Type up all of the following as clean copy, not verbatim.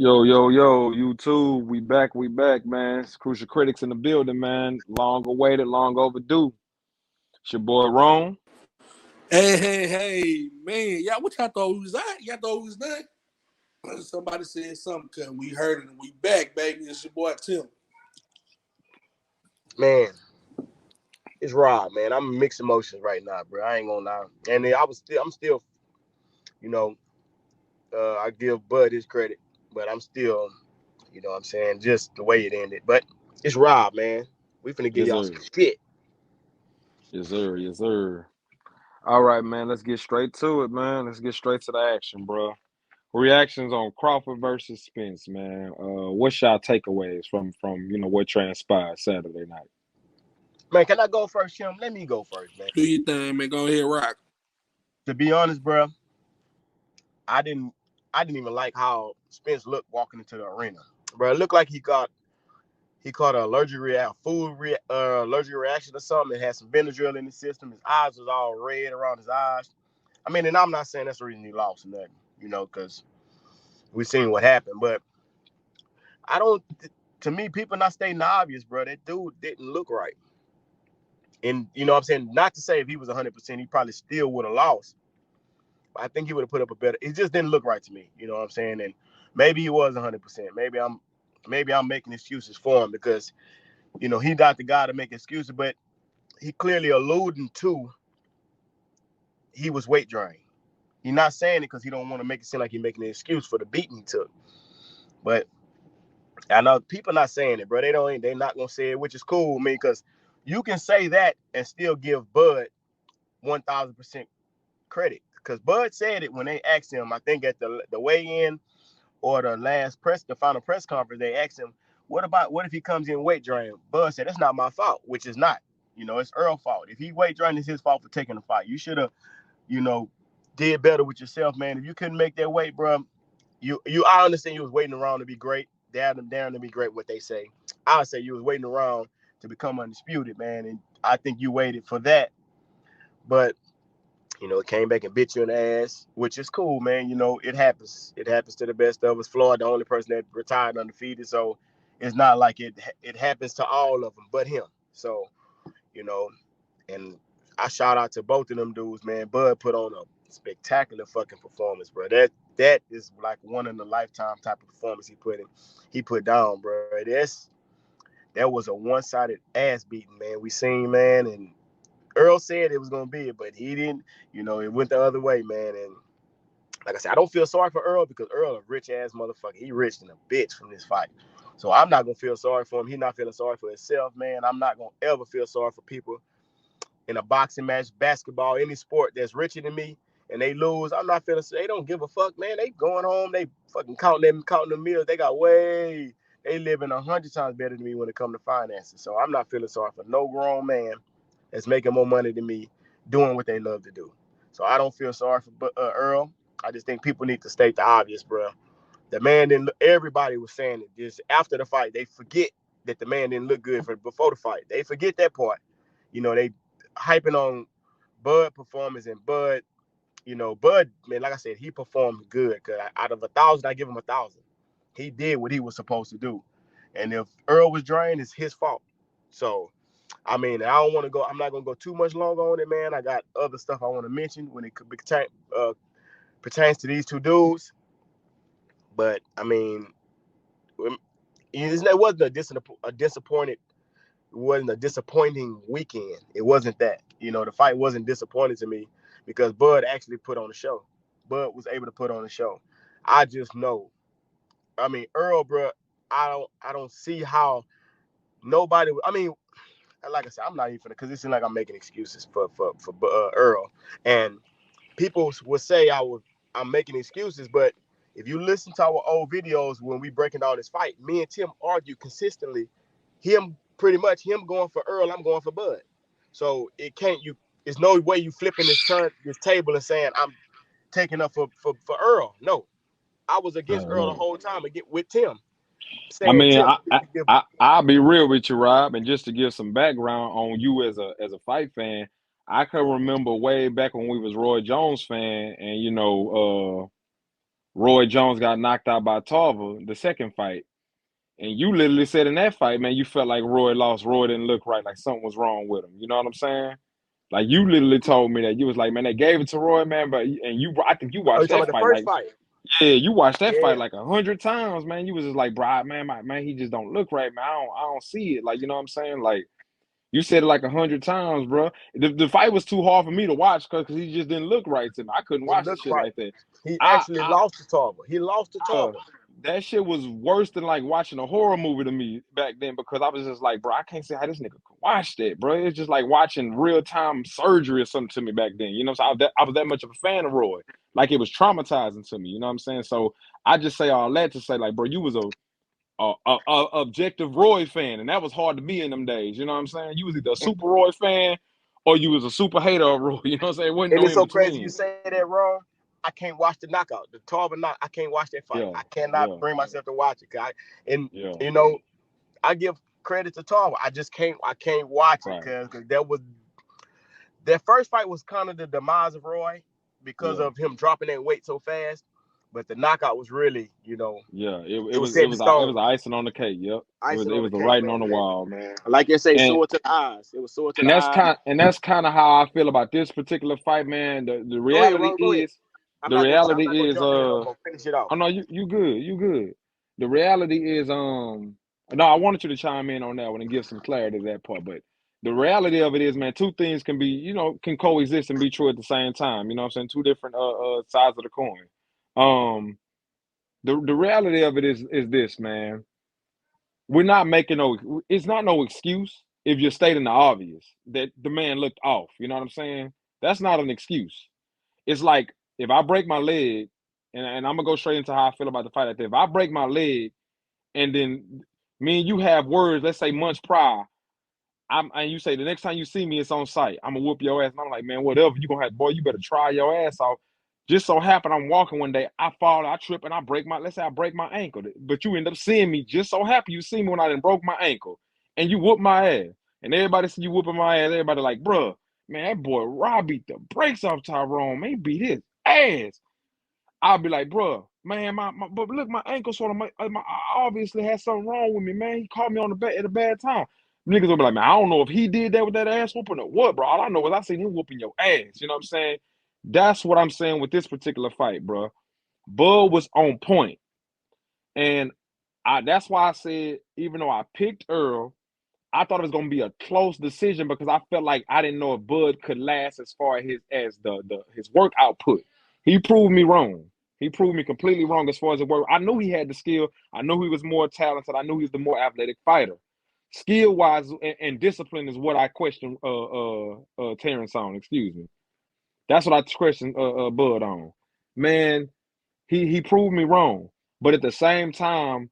Yo, yo, yo, YouTube, we back, man. It's Crucial Critics in the building, man. Long awaited, long overdue. It's your boy Rome. Hey, man. Y'all, what y'all thought we was at? Y'all thought we was done? Somebody said something, cause we heard it and we back, baby. It's your boy Tim. Man, it's Rob, man. I'm in mixed emotions right now, bro. I ain't gonna lie. And I'm still, you know, I give Bud his credit, but I'm still, what I'm saying, just the way it ended. But it's Rob, man. We finna give Yes, y'all some sir. shit. Yes, sir. Yes, sir. All right, man. Let's get straight to it, man. Let's get straight to the action, bro. Reactions on Crawford versus Spence, man. What's y'all takeaways from what transpired Saturday night? Man, can I go first, Tim? Let me go first, man. Do your thing, man. Go ahead, rock. To be honest, bro, I didn't I didn't even like how Spence looked walking into the arena. Bro, it looked like he caught an allergic reaction or something. It had some Benadryl in his system. His eyes was all red around his eyes. I mean, and I'm not saying that's the reason he lost or nothing, because we seen what happened. But I don't. To me, people not stating the obvious, bro. That dude didn't look right, and what I'm saying, not to say if he was 100%, he probably still would have lost. But I think he would have put up a better. It just didn't look right to me. You know what I'm saying? And maybe he was 100%. Maybe I'm making excuses for him because he's not the guy to make excuses, but he clearly alluding to he was weight drained. He's not saying it because he don't want to make it seem like he's making an excuse for the beating he took. But I know people not saying it, bro. They not gonna say it, which is cool with me because you can say that and still give Bud 1,000% credit. Because Bud said it when they asked him, I think at the weigh-in or the final press conference, they asked him, what if he comes in weight drain? Bud said, that's not my fault, which is not. It's Earl's fault. If he weight drained, it's his fault for taking the fight. You should have, you know, did better with yourself, man. If you couldn't make that weight, bro, I understand you was waiting around to be great. Down to be great, what they say. I would say you was waiting around to become undisputed, man. And I think you waited for that. But, it came back and bit you in the ass, which is cool, man. It happens. It happens to the best of us. Floyd, the only person that retired undefeated. So it's not like it happens to all of them but him. So, you know, and I shout out to both of them dudes, man. Bud put on a spectacular fucking performance, bro. That is like one in a lifetime type of performance he put down, bro. That was a one-sided ass beating, man. We seen, man, and Earl said it was gonna be it, but he didn't. It went the other way, man. And like I said, I don't feel sorry for Earl because Earl a rich ass motherfucker. He rich in a bitch from this fight. So I'm not gonna feel sorry for him. He's not feeling sorry for himself, man. I'm not gonna ever feel sorry for people in a boxing match, basketball, any sport that's richer than me, and they lose. I'm not feeling. They don't give a fuck, man. They going home. They fucking counting the meals. They living 100 times better than me when it comes to finances. So I'm not feeling sorry for no grown man that's making more money than me doing what they love to do. So I don't feel sorry for Earl. I just think people need to state the obvious, bro. The man didn't. Everybody was saying it. Just after the fight, they forget that the man didn't look good before the fight. They forget that part. They hyping on Bud performance, and Bud, Bud, man, like I said, he performed good. Cause out of 1,000, I give him 1,000. He did what he was supposed to do. And if Earl was drained, it's his fault. So, I mean, I'm not gonna go too much longer on it, man. I got other stuff I want to mention when it pertains to these two dudes. But I mean, it wasn't a disappointed. It wasn't a disappointing weekend. It wasn't that. The fight wasn't disappointing to me because Bud actually put on a show. Bud was able to put on a show. I just know. I mean, Earl, bro, I don't see how nobody. I mean, like I said, I'm not even because it seems like I'm making excuses for Earl. And people will say I'm making excuses, but if you listen to our old videos when we breaking down this fight, me and Tim argue consistently. Pretty much him going for Earl, I'm going for Bud. So it's no way you flipping this table and saying I'm taking up for Earl. No, I was against Earl the Uh, whole time and get with Tim, I saying mean, Tim. I'll be real with you, Rob, and just to give some background on you as a fight fan, I can remember way back when we was Roy Jones fan, and Roy Jones got knocked out by Tarver the second fight. And you literally said in that fight, man, you felt like Roy lost. Roy didn't look right, like something was wrong with him. You know what I'm saying? Like you literally told me that you was like, man, they gave it to Roy, man, but and you, I think you Oh, you watched talking that about the fight first like, fight? yeah, you watched that fight Yeah. like 100 times, man. You was just like, bro, man, man, he just don't look right, man. I don't see it. Like, you know what I'm saying? Like you said it like 100 times, bro. The fight was too hard for me to watch because he just didn't look right to me. I couldn't Didn't watch the look shit right. like that. He I, actually I, lost to Tarver. He lost to bruh, Tarver. that shit was worse than like watching a horror movie to me back then because I was just like, bro, I can't see how this nigga could watch that, bro. It's just like watching real time surgery or something to me back then. You know what I'm saying? I was that much of a fan of Roy. Like it was traumatizing to me. You know what I'm saying? So I just say all that to say, like, bro, you was a objective Roy fan, and that was hard to be in them days. You know what I'm saying? You was either a super Roy fan or you was a super hater of Roy. You know what I'm saying? It wasn't And no it's in so crazy you between. say that, wrong. I can't watch the knockout, the Tarver knock. I can't watch that fight. Yeah, I cannot yeah, bring myself to watch it. And yeah. you know, I give credit to Tarver. I just can't. I can't watch it Right. because that first fight was kind of the demise of Roy because Yeah. of him dropping that weight so fast. But the knockout was really, Yeah, it was set in it was stone, icing on the cake. Yep, icing it on the was the cake, writing on man. the wall, man. Like they say, And sore to the eyes. It was sore to the eyes. that's kind of how I feel about this particular fight, man. Go ahead, Ron. Go ahead. I'm The not gonna. I'm reality not gonna is jump in no more. Finish it off. oh no, you good, you good. The reality is no, I wanted you to chime in on that one and give some clarity to that part, but the reality of it is, man, two things can be can coexist and be true at the same time. You know what I'm saying? Two different sides of the coin. Um, the reality of it is this, man. We're not making no it's not no excuse if you're stating the obvious that the man looked off. You know what I'm saying? That's not an excuse. It's like if I break my leg, and I'm gonna go straight into how I feel about the fight. If I break my leg and then me and you have words, let's say months prior, and you say the next time you see me, it's on site. I'm gonna whoop your ass. And I'm like, man, whatever. You gonna have, boy, you better try your ass off. Just so happen I'm walking one day, I fall, I trip, and I break my. Let's say I break my ankle, but you end up seeing me. Just so happen you see me when I done broke my ankle, and you whoop my ass, and everybody see you whooping my ass. Everybody like, bruh, man, that boy Rob beat the brakes off Tyrone. Man, he beat his ass. I'll be like, bro, man, but look, my ankle sort of, I obviously had something wrong with me, man. He caught me on the bed at a bad time. Niggas will be like, man, I don't know if he did that with that ass whooping or what, bro. All I know is I seen him whooping your ass. You know what I'm saying? That's what I'm saying with this particular fight, bro. Bud was on point, and that's why I said, even though I picked Earl, I thought it was gonna be a close decision because I felt like I didn't know if Bud could last as far as his work output. He proved me wrong. He proved me completely wrong as far as the work. I knew he had the skill. I knew he was more talented. I knew he was the more athletic fighter. Skill wise and discipline is what I question Terrence on. Excuse me. That's what I question Bud on. Man, he proved me wrong. But at the same time,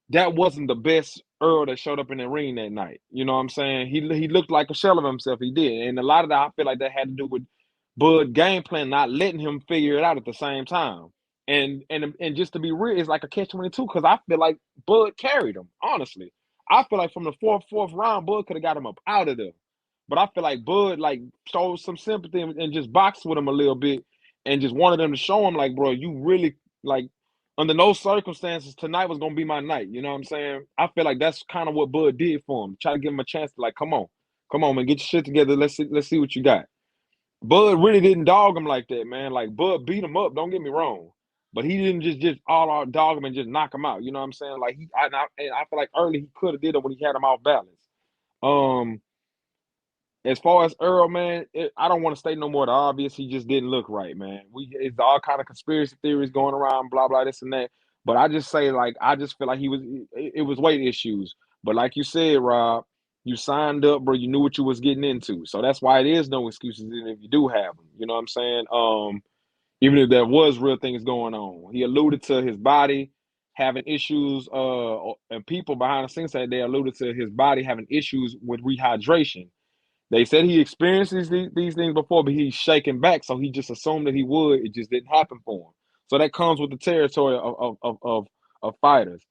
that wasn't the best Earl that showed up in the ring that night. You know what I'm saying? He looked like a shell of himself. He did, and a lot of that I feel like that had to do with Bud game plan not letting him figure it out at the same time. And just to be real, it's like a catch-22 because I feel like Bud carried him. Honestly, I feel like from the fourth round, Bud could have got him up out of there. But I feel like Bud like showed some sympathy and just boxed with him a little bit and just wanted them to show him like, bro, you really like under no circumstances tonight was gonna be my night. You know what I'm saying? I feel like that's kind of what Bud did for him. Try to give him a chance to like, come on, man, get your shit together. Let's see what you got. Bud really didn't dog him like that, man. Like Bud beat him up. Don't get me wrong, but he didn't just all out dog him and just knock him out. You know what I'm saying? Like I feel like early he could have did it when he had him off balance. Um, as far as Earl, man, I don't want to state no more the obvious. He just didn't look right, man. It's all kind of conspiracy theories going around, blah blah this and that. But I just say like I just feel like it was weight issues. But like you said, Rob, you signed up, bro. You knew what you was getting into, so that's why it is no excuses. Even if you do have them, you know what I'm saying? Even if there was real things going on, he alluded to his body having issues. And people behind the scenes said they alluded to his body having issues with rehydration. They said he experiences these things before, but he's shaking back, so he just assumed that he would. It just didn't happen for him. So that comes with the territory of fighters.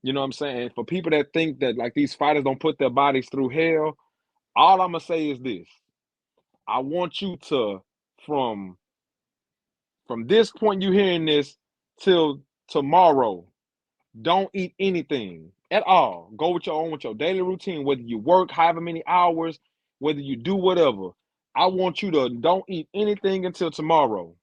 You know what I'm saying? For people that think that like these fighters don't put their bodies through hell, all I'm gonna say is this: I want you to from this point you hearing this till tomorrow. Don't eat anything at all. Go with your daily routine, whether you work however many hours, whether you do whatever. I want you to don't eat anything until tomorrow.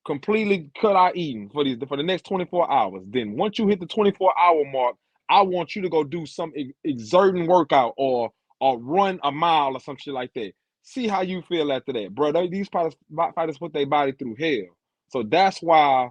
Completely cut out eating for the next 24 hours. Then once you hit the 24-hour mark, I want you to go do some exerting workout or run a mile or some shit like that. See how you feel after that, bro. These fighters put their body through hell. So that's why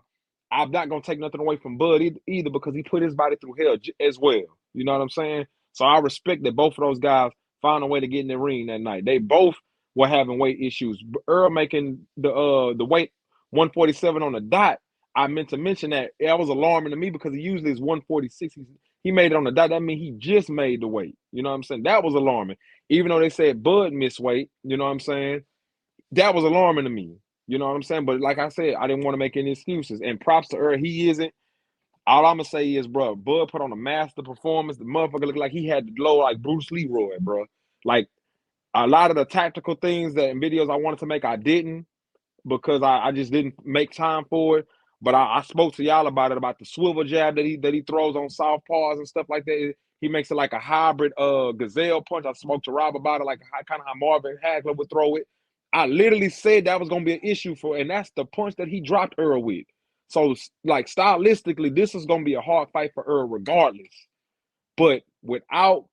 I'm not gonna take nothing away from Bud either because he put his body through hell as well. You know what I'm saying? So I respect that both of those guys found a way to get in the ring that night. They both were having weight issues. Earl making the weight 147 on the dot. I meant to mention that was alarming to me because he usually is 146. He made it on the dot. That means he just made the weight. You know what I'm saying? That was alarming. Even though they said Bud missed weight, you know what I'm saying? That was alarming to me. You know what I'm saying? But like I said, I didn't want to make any excuses. And props to Earl, he isn't. All I'm gonna say is, bro, Bud put on a master performance. The motherfucker looked like he had to glow like Bruce Leroy, bro. Like a lot of the tactical things that in videos I wanted to make, I didn't because I just didn't make time for it. But I spoke to y'all about it, about the swivel jab that he throws on soft paws and stuff like that. He makes it like a hybrid gazelle punch. I spoke to Rob about it, like kind of how Marvin Hagler would throw it. I literally said that was gonna be an issue and that's the punch that he dropped Earl with. So like stylistically, this is gonna be a hard fight for Earl regardless. But without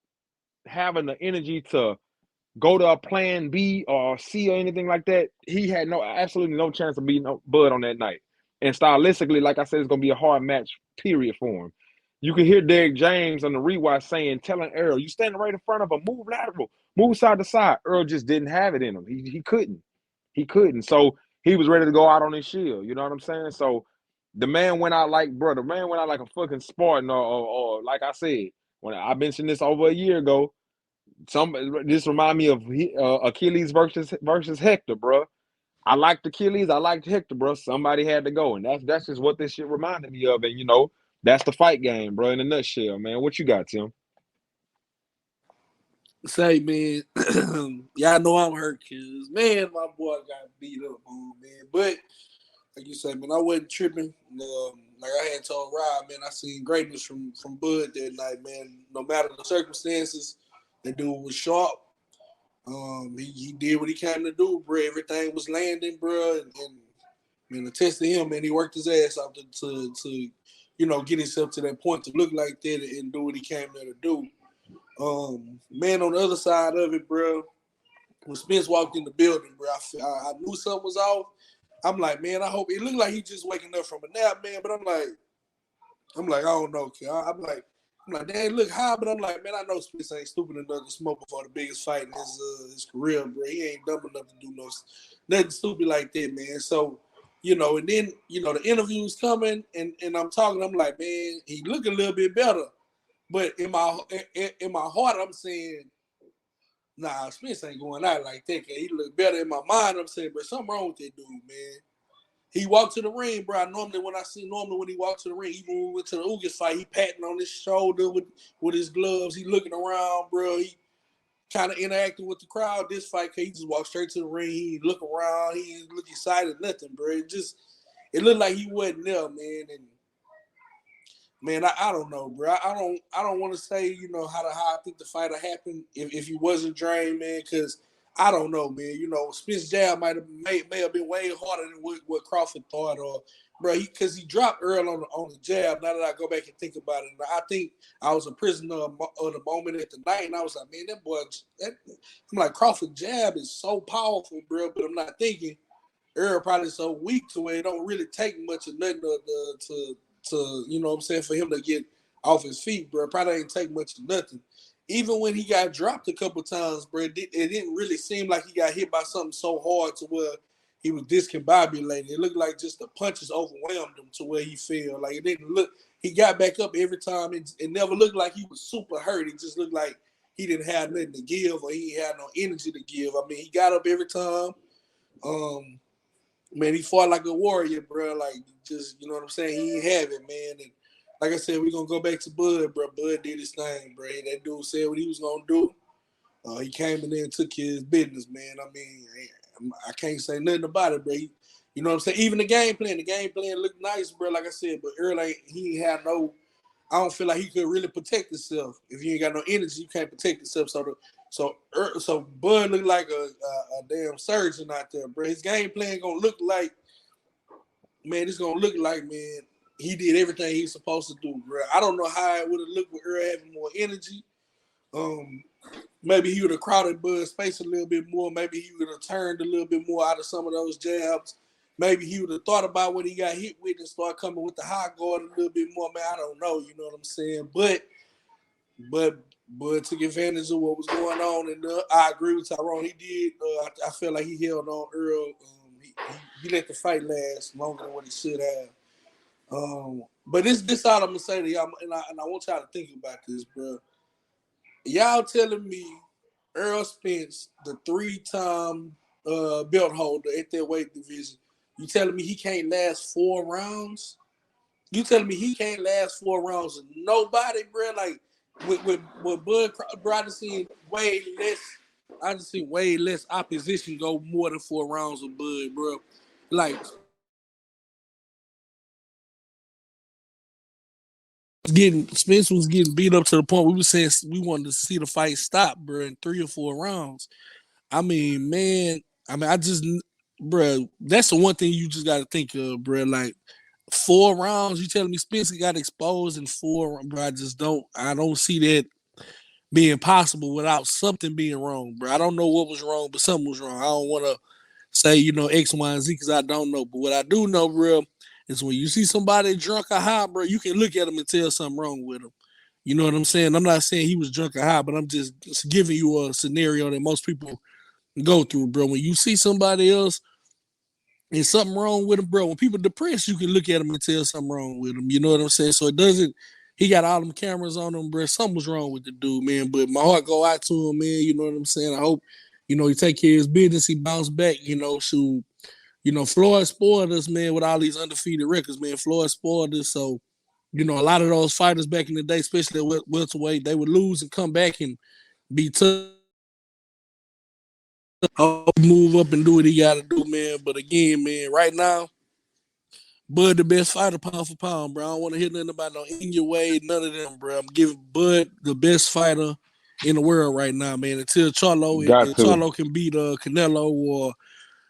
having the energy to go to a plan B or C or anything like that, he had absolutely no chance of beating Bud on that night. And stylistically, like I said, it's gonna be a hard match, period, for him. You can hear Derek James on the rewatch telling Earl, you standing right in front of him, move lateral, move side to side. Earl just didn't have it in him. He couldn't. He couldn't. So he was ready to go out on his shield. You know what I'm saying? So the man went out like, bro, the man went out like a fucking Spartan or like I said, when I mentioned this over a year ago, this remind me of Achilles versus Hector, bro. I liked Achilles, I liked Hector, bro. Somebody had to go, and that's just what this shit reminded me of. And that's the fight game, bro. In a nutshell, man. What you got, Tim? Say, man, y'all know I'm hurt, cause man, my boy got beat up, man. But like you said, man, I wasn't tripping. Like I had told Rob, man, I seen greatness from Bud that night, man. No matter the circumstances, that dude was sharp. He did what he came to do, bro. Everything was landing, bro, and man, to test him, man, he worked his ass off to get himself to that point to look like that and do what he came there to do. Man, on the other side of it, bro, when Spence walked in the building, bro, I knew something was off. I'm like, man, I hope it looked like he just waking up from a nap, man. But I'm like, I don't know, kid. I'm like, damn, look high, but I'm like, man, I know Spence ain't stupid enough to smoke before the biggest fight in his career, bro. He ain't dumb enough to do nothing stupid like that, man. So, and then, the interview's coming, and I'm talking, I'm like, man, he look a little bit better. But in my heart, I'm saying, nah, Spence ain't going out like that. He look better in my mind. I'm saying, but something wrong with that dude, man. He walked to the ring, bro. Normally when he walked to the ring, even when we went to the Ugas fight, he patting on his shoulder with his gloves. He looking around, bro. He kind of interacting with the crowd. This fight, he just walked straight to the ring. He look around. He didn't look excited, nothing, bro. It looked like he wasn't there, man. And man, I don't know, bro. I don't want to say, how I think the fight will happen if he wasn't drained, man, because I don't know, man. Spence jab may have been way harder than what Crawford thought, or bro, because he dropped Earl on the jab. Now that I go back and think about it, I think I was a prisoner of the moment at the night, and I was like, man, that boy, I'm like, Crawford jab is so powerful, bro. But I'm not thinking Earl probably so weak to where it don't really take much of nothing to what I'm saying, for him to get off his feet, bro. Probably ain't take much of nothing. Even when he got dropped a couple times, bro, it didn't really seem like he got hit by something so hard to where he was discombobulated. It looked like just the punches overwhelmed him to where he fell. Like, it didn't look, he got back up every time. It never looked like he was super hurt. It just looked like he didn't have nothing to give or he had no energy to give. I mean, he got up every time. Man, he fought like a warrior, bro. Like, just, you know what I'm saying? He ain't have it, man. And like I said, we're going to go back to Bud, bro. Bud did his thing, bro. That dude said what he was going to do. He came in there and took his business, man. I mean, I can't say nothing about it, bro. You know what I'm saying? Even the game plan looked nice, bro. Like I said, but Earl he ain't had no. I don't feel like he could really protect himself. If you ain't got no energy, you can't protect yourself. So Bud looked like a damn surgeon out there, bro. His game plan gonna look like, man. It's gonna look like, man. He did everything he's supposed to do, bro. I don't know how it would have looked with Earl having more energy. Maybe he would have crowded Bud's space a little bit more. Maybe he would have turned a little bit more out of some of those jabs. Maybe he would have thought about what he got hit with and start coming with the high guard a little bit more. Man, I don't know. You know what I'm saying? But took advantage of what was going on, and I agree with Tyrone. He did. I feel like he held on Earl. He let the fight last longer than what he should have. But this all I'm gonna say to y'all, and I want y'all to think about this, bro. Y'all telling me Earl Spence, the 3-time belt holder at that weight division, you telling me he can't last 4 rounds? You telling me he can't last 4 rounds with nobody, bro? Like with Bud, bro, I just seen way less. I just seen way less opposition go more than 4 rounds with Bud, bro. Like Spence was getting beat up to the point we were saying we wanted to see the fight stop, bro, in 3 or 4 rounds. I mean, man, bro, that's the one thing you just got to think of, bro. Like 4 rounds, you telling me Spence got exposed in 4, bro? I don't see that being possible without something being wrong, bro. I don't know what was wrong, but something was wrong. I don't want to say, X, Y, and Z because I don't know. But what I do know, bro, is when you see somebody drunk or high, bro, you can look at them and tell something wrong with them. You know what I'm saying? I'm not saying he was drunk or high, but I'm just giving you a scenario that most people go through, bro. When you see somebody else and something wrong with them, bro, when people depressed, you can look at them and tell something wrong with them. You know what I'm saying? So it doesn't. He got all them cameras on him, bro. Something was wrong with the dude, man. But my heart go out to him, man. You know what I'm saying? I hope, he take care of his business. He bounce back, so, Floyd spoiled us, man, with all these undefeated records, man. Floyd spoiled us. So, a lot of those fighters back in the day, especially at welterweight, they would lose and come back and be tough. Move up and do what he got to do, man. But again, man, right now, Bud the best fighter pound for pound, bro. I don't want to hear nothing about no in your way, none of them, bro. I'm giving Bud the best fighter in the world right now, man. Until Got to. Charlo can beat Canelo, or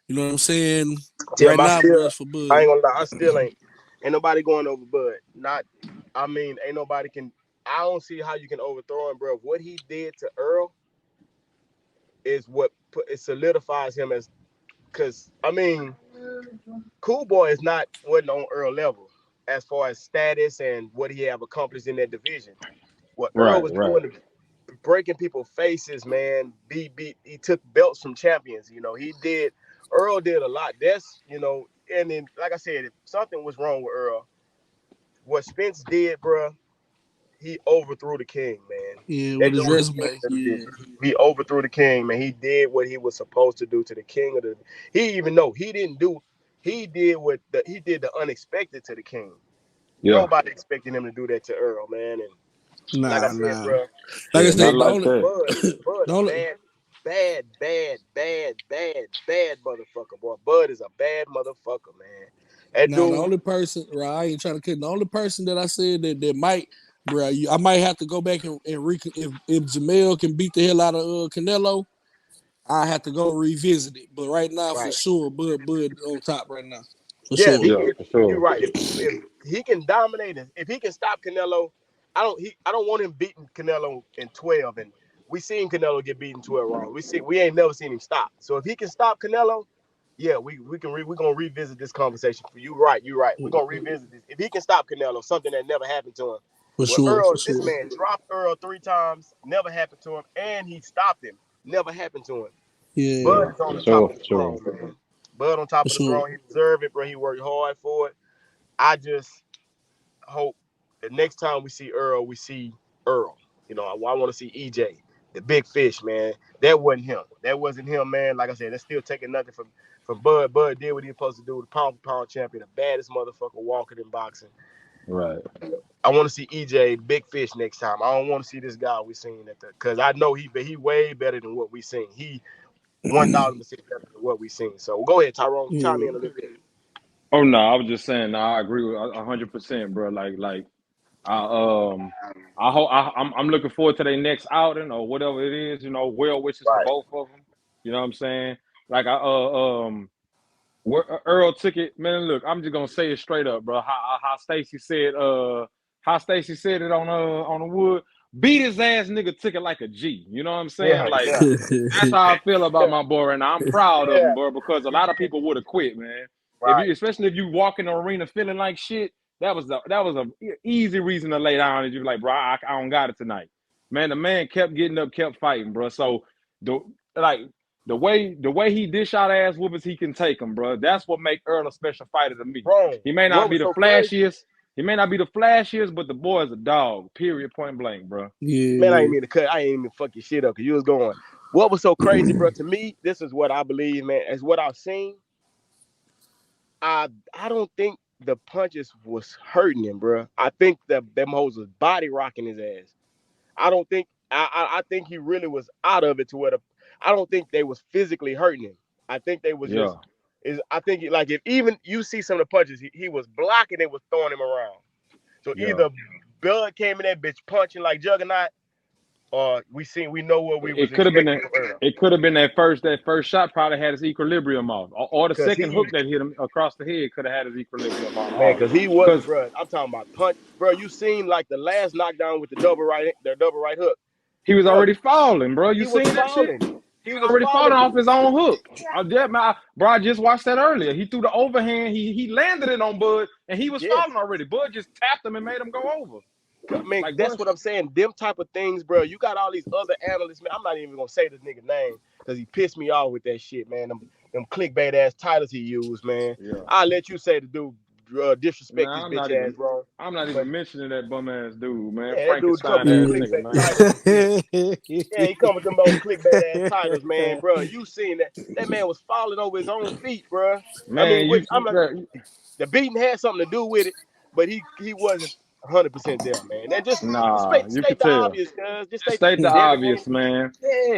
you know what I'm saying. Tim, Right now, bro, it's for I Bud. ain't gonna lie, I still ain't nobody going over Bud. Ain't nobody can. I don't see how you can overthrow him, bro. What he did to Earl is what it solidifies him as. Because Cool Boy wasn't on Earl level as far as status and what he have accomplished in that division. What Earl Right, was right. doing, breaking people's faces, man. He took belts from champions. Earl did a lot. And then like I said, if something was wrong with Earl, what Spence did, bro, he overthrew the king, man. Yeah, That with dude his was the king resume, of the yeah, division. He overthrew the king, man. He did what he was supposed to do to the king of the. He even though he didn't do, he did the unexpected to the king. Yeah. Nobody expected him to do that to Earl, man. And like I said, nah. bro, Like I Yeah, not said, the Bud, like only, that. Bud the a only, bad motherfucker, boy. Bud is a bad motherfucker, man. That Now the dude, only person, right? I ain't trying to kid. The only person that I said that might, bro, I might have to go back and if Jamel can beat the hell out of Canelo, I have to go revisit it. But right now, for right? sure, Bud on top right now, for Yeah, sure. Yeah, for you're sure. right. If he can dominate it, if he can stop Canelo, I don't want him beating Canelo in 12. And we seen Canelo get beaten 12 rounds. We ain't never seen him stop. So if he can stop Canelo, yeah, we're gonna revisit this conversation. For you, right? You're right. We're gonna revisit this. If he can stop Canelo, something that never happened to him. For Well, sure, for This sure. man dropped Earl 3 times, never happened to him, and he stopped him, never happened to him. Yeah, Bud Yeah, is on for the top sure, of the for sure. throne, man. Bud on top for of the sure. throne. He deserved it, bro. He worked hard for it. I just hope the next time we see Earl, we see Earl. I want to see EJ, the big fish, man. That wasn't him. That wasn't him, man. Like I said, that's still taking nothing from Bud. Bud did what he was supposed to do. The pound for pound champion, the baddest motherfucker walking in boxing. Right. I want to see EJ, big fish, next time. I don't want to see this guy we seen because I know he way better than what we seen. He 1,000% better than what we seen. So go ahead, Tyrone, chime in a Yeah. little bit. Oh no, I was just saying. No, I agree with 100%, bro. I I hope I'm looking forward to their next outing or whatever it is. You know, well wishes to Right. both of them. You know what I'm saying? Like I Earl took it, man. Look, I'm just gonna say it straight up, bro. How Stacy said it on the wood. Beat his ass, nigga. Took it like a G. You know what I'm saying? Yeah, Like yeah, that's how I feel about my boy right now. I'm proud of him, yeah. bro, because a He lot of did. people would have quit, man. If Right. you, especially if you walk in the arena feeling like shit, that was a easy reason to lay down and you be like, bro, I don't got it tonight. Man, the man kept getting up, kept fighting, bro. So the like the way he dish out ass whoopers, he can take them, bro. That's what make Earl a special fighter to me. Bro, He may not what be was the so crazy? flashiest. He may not be the flashiest, but the boy is a dog. Period. Point blank, bro. Man, I ain't Yeah. mean to cut. I ain't even fuck your shit up because you was going. What was so crazy, bro? To me, this is what I believe, man. As what I've seen, I don't think the punches was hurting him, bro. I think that them hoes was body rocking his ass. I don't think. I think he really was out of it to where the. I don't think they was physically hurting him. I think they was just. Yeah, Is I think like if even you see some of the punches, he was blocking it, was throwing him around. So yeah. either Bud came in that bitch punching like Juggernaut, or we know what we was It could have been expecting that. from Earl. It could have been that first shot probably had his equilibrium off, or the Cause second he hook that hit him across the head could have had his equilibrium man, off. cause he was, Because bro. I'm talking about punch, bro. You seen like the last knockdown with the double right hook, he was bro. already falling, bro. You He was seen that shit? falling. He He was was already falling. falling off his own hook. Bro, I just watched that earlier. He threw the overhand. He landed it on Bud, and he was Yes, falling already. Bud just tapped him and made him go over. I mean Like, bro, that's what I'm saying. Them type of things, bro. You got all these other analysts, man. I'm not even gonna say this nigga name because he pissed me off with that shit, man. Them clickbait ass titles he used, man. yeah. I'll let you say the dude disrespect his Nah, bitch ass, bro. I'm not But even mentioning that bum ass dude, man. yeah, that dude come Frankenstein with them ass Yeah. nigga, clickbait man. titles and shit. Yeah, he come with them old clickbait ass titles, man, bro. You seen that? That man was falling over his own feet, bro. I mean, Man, which I'm like, the beating had something to do with it, but he wasn't 100% there, man. And just nah, you state could the tell. obvious, cuz. Just Just state state the Devin Haney. obvious, man.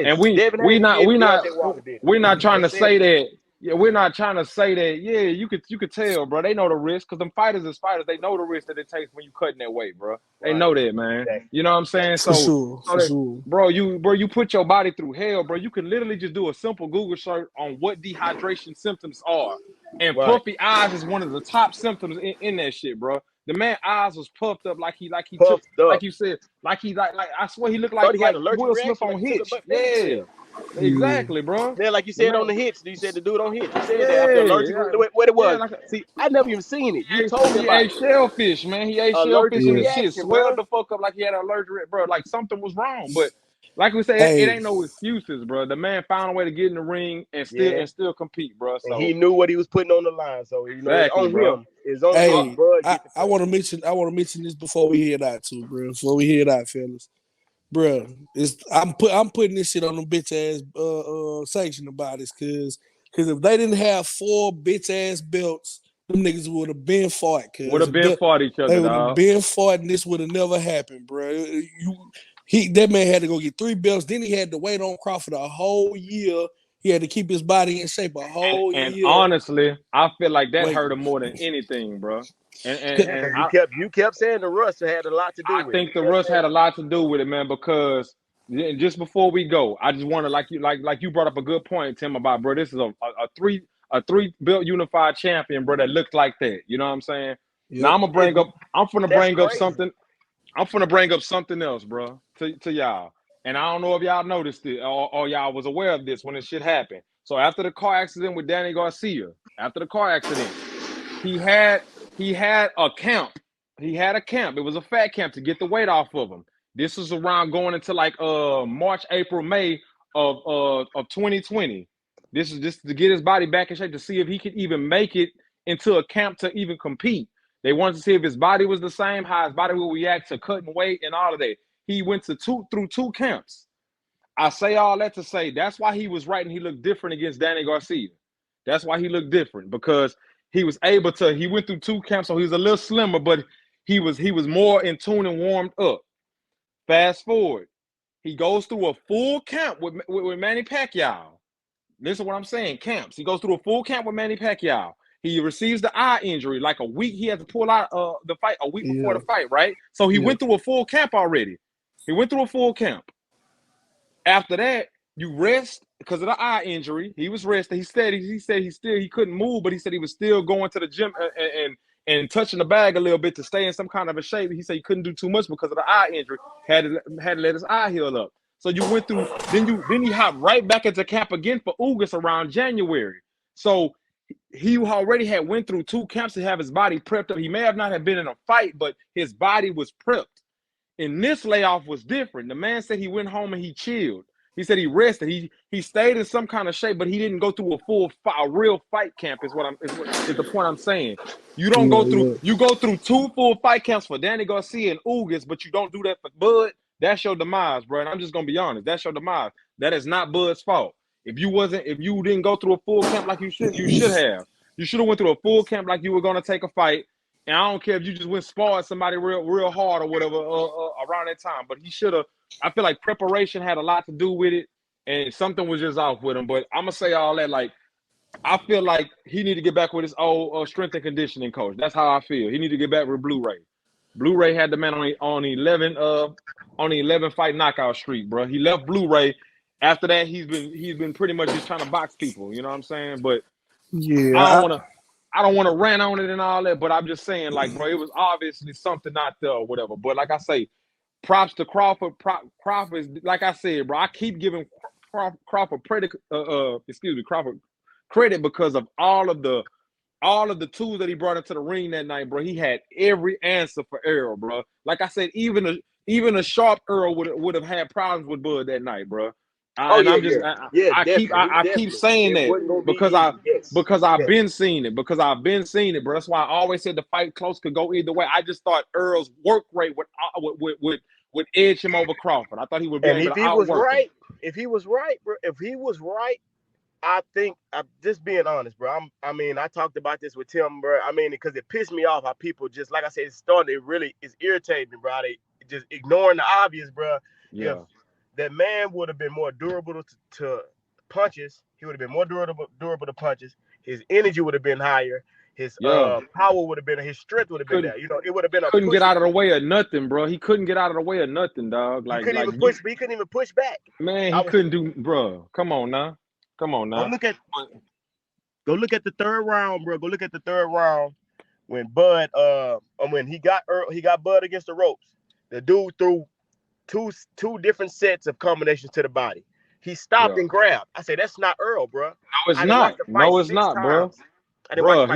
And Yes, Devin Haney did it. Deontay Wilder did it. we're not trying to That's it. say that. Yeah, we're not trying to say that. Yeah, you could tell, bro. They know the risk because them fighters is fighters. They know the risk that it takes when you cutting that weight, bro. They Right. know that, man. Exactly. You know what I'm saying? Exactly. For sure. So For that, sure. bro, you put your body through hell, bro. You can literally just do a simple Google search on what dehydration symptoms are, and Right. puffy eyes is one of the top symptoms in that shit, bro. The man eyes was puffed up like he took, Puffed like up. you said, like he like I swear he looked Thought he had like an allergic Will Smith reaction, like on he took a Hitch. fentanyl. Yeah, Yeah. exactly, bro. Yeah, like you The said on man, the hits. You said the dude on hits. You said that after yeah, allergic. yeah, What it yeah. was? See, I never even seen it. You told me He about ate it. shellfish, man. He ate Allergic shellfish and Yeah. his shit reaction, swelled bro. the fuck up like he had an allergic, bro. Like something was wrong. But like we said, it Hey, ain't no excuses, bro. The man found a way to get in the ring Yeah. and still compete, bro. And he So knew what he was putting on the line. So it's exactly, on bro. him. It's on him. Uh, hey, Bud I, get the I credit. want to mention this before we head out too, bro. Before we head out, fellas. Bro, I'm putting this shit on them bitch ass sanctioned bodies cause if they didn't have 4 bitch ass belts, them niggas would have been fought. would Cause have if been fought each they other, would have dog. been fought and this would have never happened, bro. That man had to go get 3 belts. Then he had to wait on Crawford a whole year. He had to keep his body in shape a whole And year honestly, I feel like that hurt waiting. him more than anything, bro. Yeah, because you kept saying the rust had a lot to do I with it. think You the kept rush saying had a lot to do with it, man, because just before we go, I just want to like you brought up a good point, Tim, about bro, this is a three belt unified champion, bro, that looks like that. You know what I'm saying? Now Yep. I'm gonna that's bring up crazy. something. I'm gonna bring up something else, bro, to y'all. And I don't know if y'all noticed it or y'all was aware of this when this shit happened. So after the car accident with Danny Garcia, after the car accident, he had he had a camp. He had a camp. It was a fat camp to get the weight off of him. This was around going into like March, April, May of 2020. This is just to get his body back in shape to see if he could even make it into a camp to even compete. They wanted to see if his body was the same, how his body would react to cutting weight and all of that. He went to through 2 camps. I say all that to say that's why he was right and he looked different against Danny Garcia. That's why he looked different because he was able to. He went through 2 camps, so he was a little slimmer, but he was more in tune and warmed up. Fast forward, he goes through a full camp with Manny Pacquiao. Listen to what I'm saying. Camps. He goes through a full camp with Manny Pacquiao. He receives the eye injury like a week. He had to pull out the fight a week before the Yeah. fight, right? So he Yeah. went through a full camp already. He went through a full camp. After that, you rest because of the eye injury. He was resting. He said he couldn't move, but he said he was still going to the gym and touching the bag a little bit to stay in some kind of a shape. He said he couldn't do too much because of the eye injury. Had to let his eye heal up. So you went through. Then he hopped right back into camp again for August around January. So he already had went through 2 camps to have his body prepped up. He may have not have been in a fight, but his body was prepped. And this layoff was different. The man said he went home and he chilled. He said he rested. He stayed in some kind of shape, but he didn't go through a real fight camp. Is the point I'm saying. You don't go through. You go through 2 full fight camps for Danny Garcia and Ugas, but you don't do that for Bud. That's your demise, bro. And I'm just gonna be honest. That's your demise. That is not Bud's fault. If you didn't go through a full camp like you should have. You should have went through a full camp like you were gonna take a fight. And I don't care if you just went sparred somebody real hard or whatever around that time. But he should have. I feel like preparation had a lot to do with it, and something was just off with him. But I'm gonna say all that. Like, I feel like he need to get back with his old strength and conditioning coach. That's how I feel. He need to get back with Blu-ray. Blu-ray had the man on 11 fight knockout streak, bro. He left Blu-ray. After that, he's been pretty much just trying to box people. You know what I'm saying? But Yeah. I don't want to rant on it and all that, but I'm just saying, like, bro, it was obviously something not there or whatever. But like I say, props to Crawford. Crawford is, like I said, bro, I keep giving Crawford credit because of all of the tools that he brought into the ring that night, bro. He had every answer for Earl, bro. Like I said, even a sharp Earl would have had problems with Bud that night, bro. I keep saying that because I've been seeing it. Bro. That's why I always said the fight close could go either way. I just thought Earl's work rate would edge him over Crawford. I thought he would be able to outwork him. If he was right, bro, I think, I'm just being honest, bro. I talked about this with Tim, bro. Because it pissed me off how people just, like I said, it's irritating me, bro. They just ignoring the obvious, bro. Yeah. If that man would have been more durable to punches, he would have been more durable to punches. His energy would have been higher. His power would have been, his strength would have been there. You know, it would have been couldn't get out of the way of nothing, bro. He couldn't get out of the way of nothing, dog. He couldn't even push back. Man, he couldn't do, bro. Come on now. Go look at the 3rd round, bro. Go look at the 3rd round when Bud when he got Bud against the ropes. The dude threw two different sets of combinations to the body. He stopped and grabbed. I say that's not Earl, bro. No, it's not. No, it's not, bro. Bro,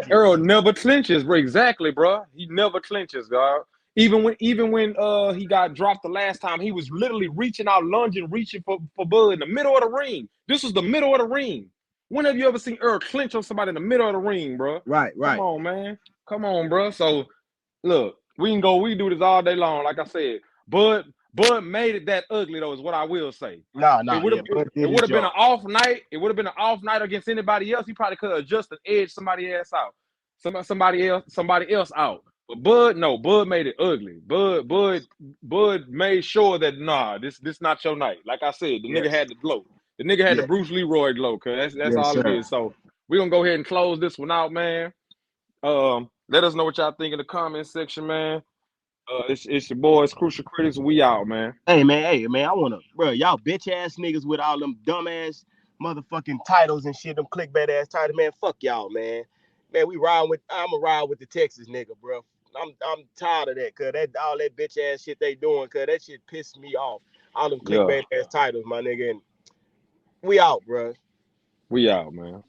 Earl never clinches, bro. Exactly, bro. He never clinches, dog. Even when he got dropped the last time, he was literally reaching out, lunging, reaching for Bud in the middle of the ring. This was the middle of the ring. When have you ever seen Earl clinch on somebody in the middle of the ring, bro? Right. Come on, man. Come on, bro. So, look, we can do this all day long. Like I said, Bud made it that ugly, though, is what I will say. It would have been an off night. It would have been an off night against anybody else. He probably could have adjusted, edged somebody else out. Somebody else out. But Bud made it ugly. Bud made sure that this not your night. Like I said, the nigga had the glow. The nigga had the Bruce Leroy glow, cause that's all it is. So we're gonna go ahead and close this one out, man. Let us know what y'all think in the comment section, man. It's your boys, Crucial Critics. We out, man. Hey man, I wanna, bro, y'all bitch ass niggas with all them dumb ass motherfucking titles and shit, them clickbait ass titles, man. Fuck y'all, man. Man, I'ma ride with the Texas nigga, bro. I'm tired of that, cause all that bitch ass shit they doing, cause that shit pissed me off. All them clickbait ass titles, my nigga. And we out, bro. We out, man.